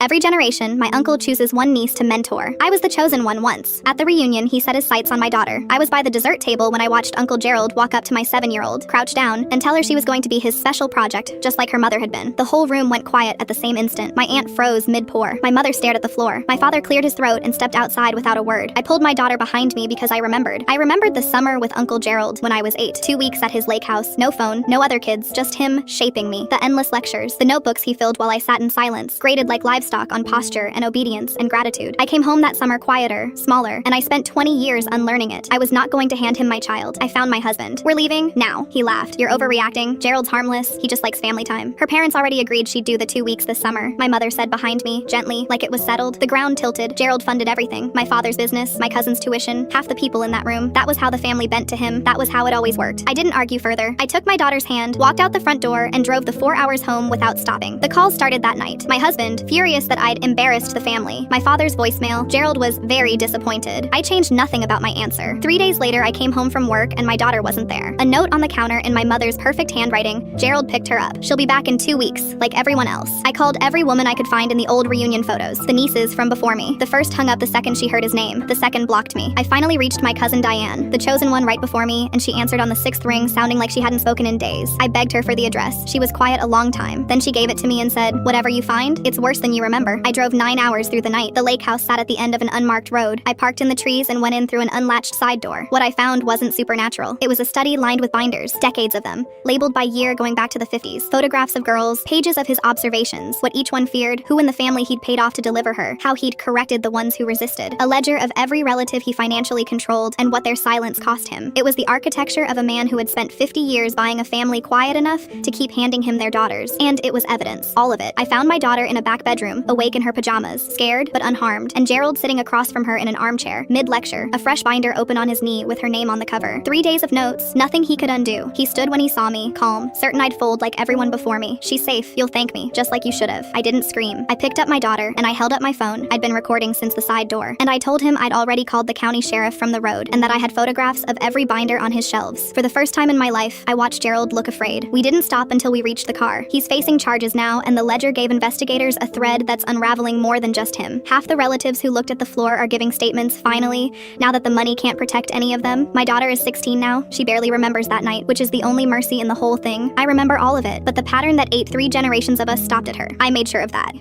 Every generation, my uncle chooses one niece to mentor. I was the chosen one once. At the reunion, he set his sights on my daughter. I was by the dessert table when I watched Uncle Gerald walk up to my 7-year-old, crouch down, and tell her she was going to be his special project, just like her mother had been. The whole room went quiet at the same instant. My aunt froze mid-pour. My mother stared at the floor. My father cleared his throat and stepped outside without a word. I pulled my daughter behind me because I remembered. I remembered the summer with Uncle Gerald when I was 8. 2 weeks at his lake house, no phone, no other kids, just him shaping me. The endless lectures, the notebooks he filled while I sat in silence, graded like livestock on posture and obedience and gratitude. I came home that summer quieter, smaller, and I spent 20 years unlearning it. I was not going to hand him my child. I found my husband. We're leaving now. He laughed. You're overreacting. Gerald's harmless. He just likes family time. Her parents already agreed she'd do the 2 weeks this summer. My mother said behind me, gently, like it was settled. The ground tilted. Gerald funded everything. My father's business, my cousin's tuition, half the people in that room. That was how the family bent to him. That was how it always worked. I didn't argue further. I took my daughter's hand, walked out the front door, and drove the 4 hours home without stopping. The calls started that night. My husband, furious that I'd embarrassed the family. My father's voicemail. Gerald was very disappointed. I changed nothing about my answer. 3 days later, I came home from work and my daughter wasn't there. A note on the counter in my mother's perfect handwriting. Gerald picked her up. She'll be back in 2 weeks, like everyone else. I called every woman I could find in the old reunion photos. The nieces from before me. The first hung up the second she heard his name. The second blocked me. I finally reached my cousin Diane, the chosen one right before me, and she answered on the 6th ring, sounding like she hadn't spoken in days. I begged her for the address. She was quiet a long time. Then she gave it to me and said, "Whatever you find, it's worse than you remember." I drove 9 hours through the night. The lake house sat at the end of an unmarked road. I parked in the trees and went in through an unlatched side door. What I found wasn't supernatural. It was a study lined with binders, decades of them, labeled by year going back to the 50s. Photographs of girls, pages of his observations, what each one feared, who in the family he'd paid off to deliver her, how he'd corrected the ones who resisted. A ledger of every relative he financially controlled and what their silence cost him. It was the architecture of a man who had spent 50 years buying a family quiet enough to keep handing him their daughters. And it was evidence. All of it. I found my daughter in a back bedroom, awake in her pajamas, scared but unharmed, and Gerald sitting across from her in an armchair, mid-lecture, a fresh binder open on his knee with her name on the cover. 3 days of notes, nothing he could undo. He stood when he saw me, calm, certain I'd fold like everyone before me. She's safe, you'll thank me, just like you should have. I didn't scream. I picked up my daughter, and I held up my phone. I'd been recording since the side door. And I told him I'd already called the county sheriff from the road, and that I had photographs of every binder on his shelves. For the first time in my life, I watched Gerald look afraid. We didn't stop until we reached the car. He's facing charges now, and the ledger gave investigators a thread that's unraveling more than just him. Half the relatives who looked at the floor are giving statements, finally, now that the money can't protect any of them. My daughter is 16 now. She barely remembers that night, which is the only mercy in the whole thing. I remember all of it, but the pattern that ate 3 generations of us stopped at her. I made sure of that.